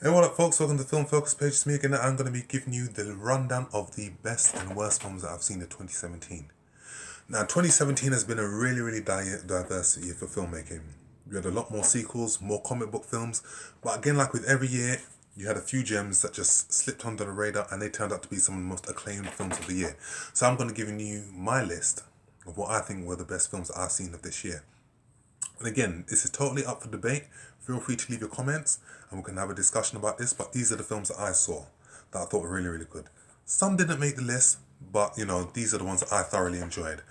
Hey, what up, folks? Welcome to Film Focus Page. It's me again. I'm going to be giving you the rundown of the best and worst films that I've seen in 2017. Now, 2017 has been a really diverse year for filmmaking. We had a lot more sequels, more comic book films, but again, like with every year, you had a few gems that just slipped under the radar and they turned out to be some of the most acclaimed films of the year. So I'm going to be giving you my list of what I think were the best films that I've seen of this year. And again, this is totally up for debate. Feel free to leave your comments and we can have a discussion about this. But these are the films that I saw that I thought were really good. Some didn't make the list, but these are the ones that I thoroughly enjoyed.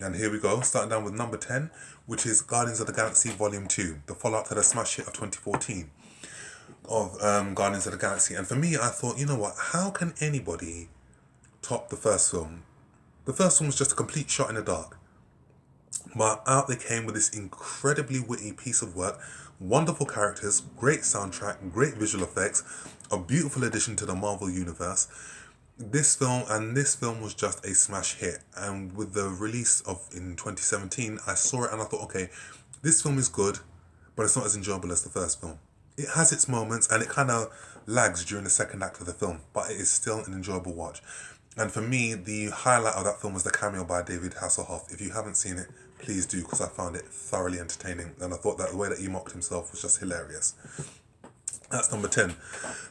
And here we go, starting down with number 10, which is Guardians of the Galaxy Volume 2, the follow-up to the smash hit of 2014 of Guardians of the Galaxy. And for me, I thought, you know what, how can anybody top the first film? The first one was just a complete shot in the dark. But out they came with this incredibly witty piece of work, wonderful characters, great soundtrack, great visual effects, a beautiful addition to the Marvel Universe. This film was just a smash hit. And with the release of in 2017, I saw it and I thought, okay, this film is good, but it's not as enjoyable as the first film. It has its moments and it kind of lags during the second act of the film, but it is still an enjoyable watch. And for me, the highlight of that film was the cameo by David Hasselhoff. If you haven't seen it, please do, because I found it thoroughly entertaining. And I thought that the way that he mocked himself was just hilarious. That's number 10.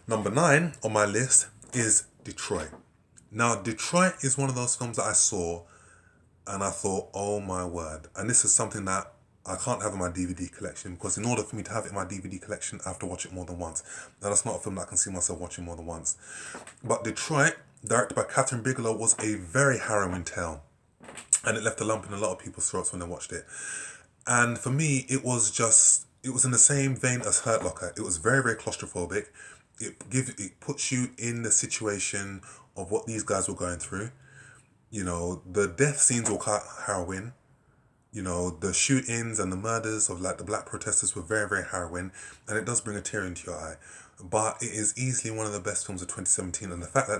Number 9 on my list is Detroit. Now, Detroit is one of those films that I saw and I thought, oh my word. And this is something that I can't have in my DVD collection, because in order for me to have it in my DVD collection, I have to watch it more than once. Now, that's not a film that I can see myself watching more than once. But Detroit, directed by Catherine Bigelow, was a very harrowing tale. And it left a lump in a lot of people's throats when they watched it. And for me, it was in the same vein as Hurt Locker. It was very claustrophobic. It puts you in the situation of what these guys were going through. The death scenes were quite harrowing. The shootings and the murders of the black protesters were very harrowing, and it does bring a tear into your eye. But it is easily one of the best films of 2017, and the fact that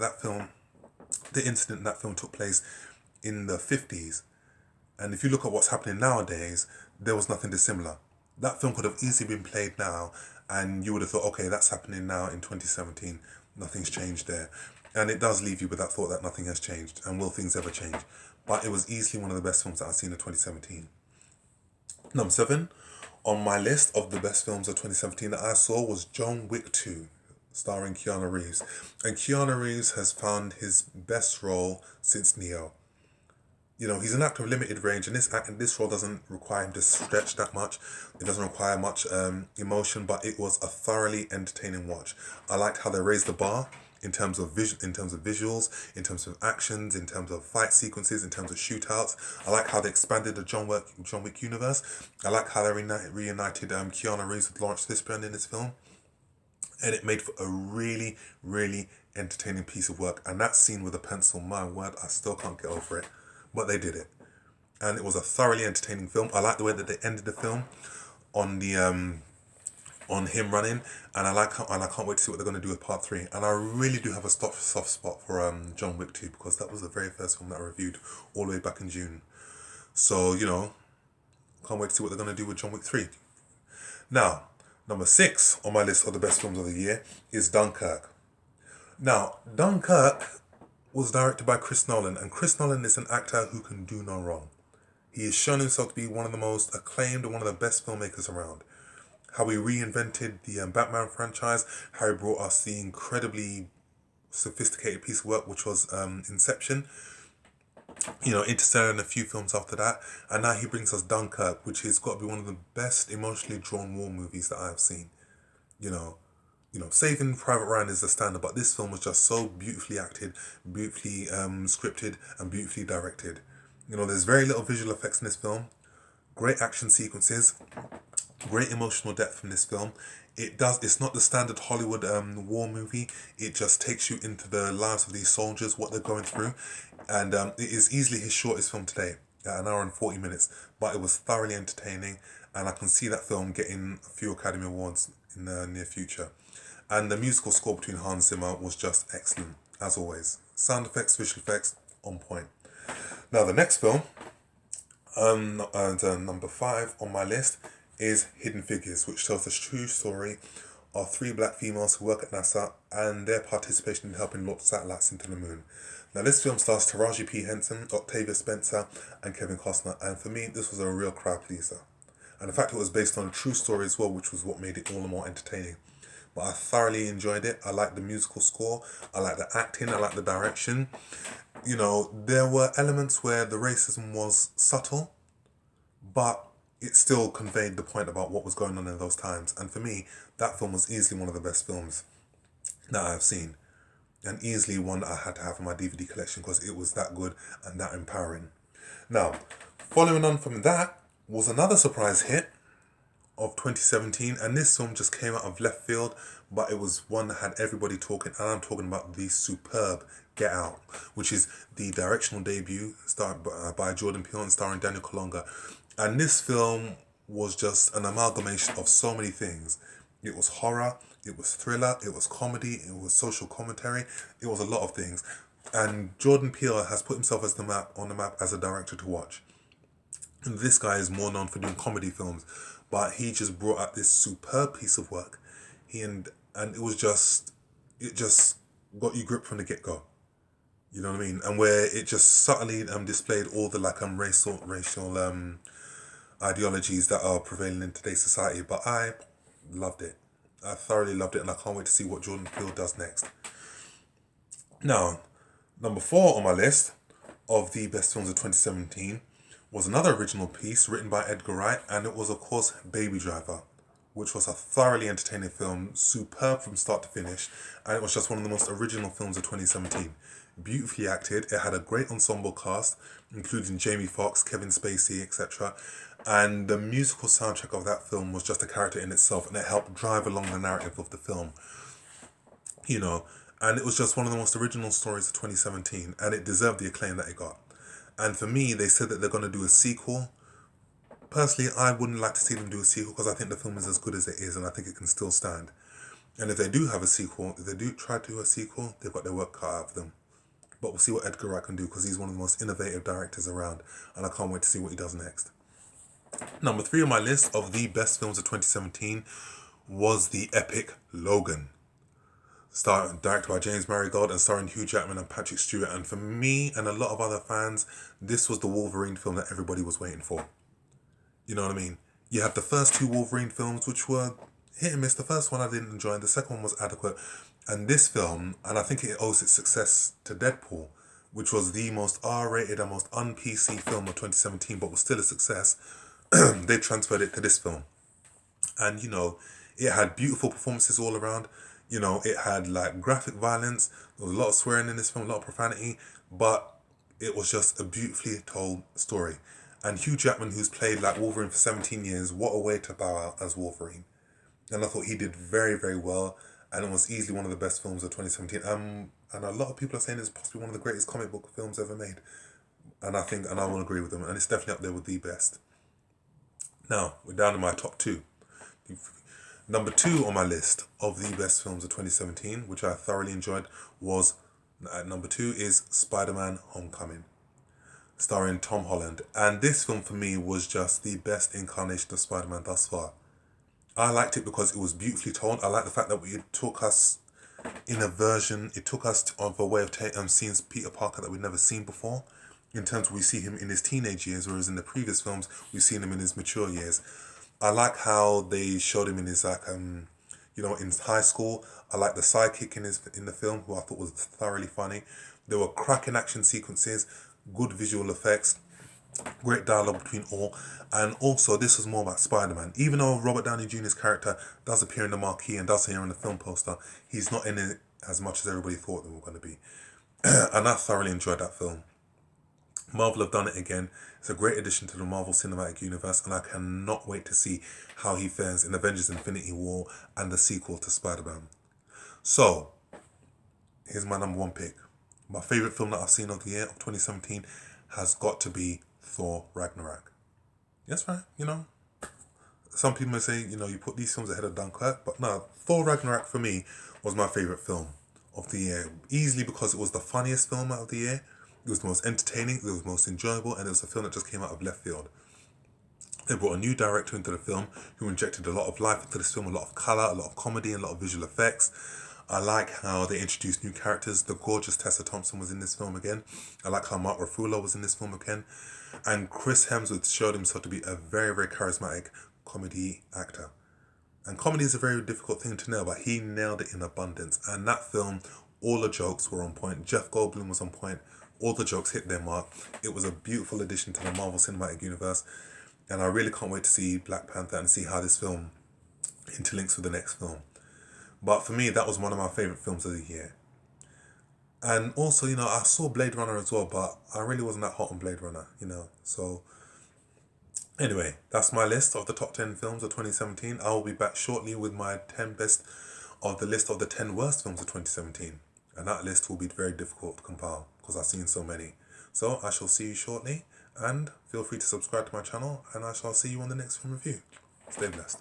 the incident in that film took place in the 50s, and if you look at what's happening nowadays, there was nothing dissimilar. That film could have easily been played now, and you would have thought, okay, that's happening now in 2017. Nothing's changed there. And it does leave you with that thought that nothing has changed, and will things ever change? But it was easily one of the best films that I've seen in 2017. Number 7 on my list of the best films of 2017 that I saw was John Wick 2, starring Keanu Reeves. And Keanu Reeves has found his best role since Neo. He's an actor of limited range, and this role doesn't require him to stretch that much. It doesn't require much emotion, but it was a thoroughly entertaining watch. I liked how they raised the bar in terms of visuals, in terms of actions, in terms of fight sequences, in terms of shootouts. I like how they expanded the John Wick universe. I like how they reunited Keanu Reeves with Lawrence Fishburne in this film. And it made for a really entertaining piece of work. And that scene with the pencil, my word, I still can't get over it. But they did it. And it was a thoroughly entertaining film. I like the way that they ended the film on on him running, and I can't wait to see what they're going to do with part 3. And I really do have a soft spot for John Wick 2, because that was the very first film that I reviewed all the way back in June. So, can't wait to see what they're going to do with John Wick 3. Now, number 6 on my list of the best films of the year is Dunkirk. Now, Dunkirk was directed by Chris Nolan, and Chris Nolan is an actor who can do no wrong. He has shown himself to be one of the most acclaimed and one of the best filmmakers around. How he reinvented the Batman franchise, how he brought us the incredibly sophisticated piece of work, which was Inception. Interstellar and a few films after that. And now he brings us Dunkirk, which has got to be one of the best emotionally drawn war movies that I have seen. Saving Private Ryan is the standard, but this film was just so beautifully acted, beautifully scripted, and beautifully directed. There's very little visual effects in this film. Great action sequences. Great emotional depth from this film. It's not the standard Hollywood war movie. It just takes you into the lives of these soldiers, what they're going through. And it is easily his shortest film today, at an hour and 40 minutes. But it was thoroughly entertaining, and I can see that film getting a few Academy Awards in the near future. And the musical score between Hans Zimmer was just excellent, as always. Sound effects, visual effects, on point. Now, the next film, number 5 on my list, is Hidden Figures, which tells the true story are three black females who work at NASA and their participation in helping launch satellites into the moon. Now, this film stars Taraji P. Henson, Octavia Spencer, and Kevin Costner, and for me, this was a real crowd pleaser. And the fact it was based on a true story as well, which was what made it all the more entertaining. But I thoroughly enjoyed it. I liked the musical score, I liked the acting, I liked the direction. You know, there were elements where the racism was subtle, but it still conveyed the point about what was going on in those times. And for me, that film was easily one of the best films that I've seen. And easily one that I had to have in my DVD collection because it was that good and that empowering. Now, following on from that was another surprise hit of 2017, and this film just came out of left field, but it was one that had everybody talking, and I'm talking about the superb Get Out, which is the directional debut starred by Jordan Peele and starring Daniel Kaluuya. And this film was just an amalgamation of so many things. It was horror, it was thriller, it was comedy, it was social commentary, it was a lot of things. And Jordan Peele has put himself on the map as a director to watch. And this guy is more known for doing comedy films, but he just brought out this superb piece of work. And it just got you gripped from the get-go. You know what I mean? And where it just subtly displayed all the racial ideologies that are prevailing in today's society. But I loved it. I thoroughly loved it, and I can't wait to see what Jordan Peele does next. Now, number 4 on my list of the best films of 2017 was another original piece written by Edgar Wright, and it was, of course, Baby Driver, which was a thoroughly entertaining film, superb from start to finish, and it was just one of the most original films of 2017. Beautifully acted, it had a great ensemble cast, including Jamie Foxx, Kevin Spacey, etc. And the musical soundtrack of that film was just a character in itself, and it helped drive along the narrative of the film. You know, and it was just one of the most original stories of 2017, and it deserved the acclaim that it got. And for me, they said that they're going to do a sequel. Personally, I wouldn't like to see them do a sequel because I think the film is as good as it is, and I think it can still stand. And if they do have a sequel, if they do try to do a sequel, they've got their work cut out of them. But we'll see what Edgar Wright can do because he's one of the most innovative directors around, and I can't wait to see what he does next. Number 3 on my list of the best films of 2017 was the epic Logan. Directed by James Mangold and starring Hugh Jackman and Patrick Stewart. And for me and a lot of other fans, this was the Wolverine film that everybody was waiting for. You know what I mean? You have the first 2 Wolverine films, which were hit and miss. The first one I didn't enjoy, and the second one was adequate. And this film, and I think it owes its success to Deadpool, which was the most R-rated and most un-PC film of 2017, but was still a success, they transferred it to this film. And, you know, it had beautiful performances all around. You know, it had graphic violence. There was a lot of swearing in this film, a lot of profanity, but it was just a beautifully told story. And Hugh Jackman, who's played Wolverine for 17 years, what a way to bow out as Wolverine. And I thought he did very, very well, and it was easily one of the best films of 2017. And a lot of people are saying it's possibly one of the greatest comic book films ever made. And I will agree with them, and it's definitely up there with the best. Now, we're down to my top 2. Number 2 on my list of the best films of 2017, which I thoroughly enjoyed, was at number 2 is Spider-Man Homecoming, starring Tom Holland. And this film for me was just the best incarnation of Spider-Man thus far. I liked it because it was beautifully told. I like the fact that it took us in a version, it took us of a way of seeing Peter Parker that we'd never seen before. In terms of we see him in his teenage years, whereas in the previous films, we've seen him in his mature years. I like how they showed him in his in high school. I like the sidekick in the film, who I thought was thoroughly funny. There were cracking action sequences, good visual effects, great dialogue between all, and also this was more about Spider-Man. Even though Robert Downey Jr.'s character does appear in the marquee and does appear in the film poster, he's not in it as much as everybody thought they were going to be. And I thoroughly enjoyed that film. Marvel have done it again. It's a great addition to the Marvel Cinematic Universe, and I cannot wait to see how he fares in Avengers Infinity War and the sequel to Spider-Man. So, here's my number 1 pick. My favourite film that I've seen of the year of 2017 has got to be Thor Ragnarok. That's right, some people may say, you put these films ahead of Dunkirk, but no, Thor Ragnarok for me was my favourite film of the year. Easily because it was the funniest film out of the year. It was the most entertaining, it was the most enjoyable, and it was a film that just came out of left field. They brought a new director into the film who injected a lot of life into this film, a lot of colour, a lot of comedy, and a lot of visual effects. I like how they introduced new characters. The gorgeous Tessa Thompson was in this film again. I like how Mark Ruffalo was in this film again. And Chris Hemsworth showed himself to be a very, very charismatic comedy actor. And comedy is a very difficult thing to nail, but he nailed it in abundance. And that film, all the jokes were on point. Jeff Goldblum was on point. All the jokes hit their mark. It was a beautiful addition to the Marvel Cinematic Universe. And I really can't wait to see Black Panther and see how this film interlinks with the next film. But for me, that was one of my favourite films of the year. And also, I saw Blade Runner as well, but I really wasn't that hot on Blade Runner, So, anyway, that's my list of the top 10 films of 2017. I will be back shortly with my 10 best of the list of the 10 worst films of 2017. And that list will be very difficult to compile because I've seen so many. So, I shall see you shortly. And feel free to subscribe to my channel. And I shall see you on the next film review. Stay blessed.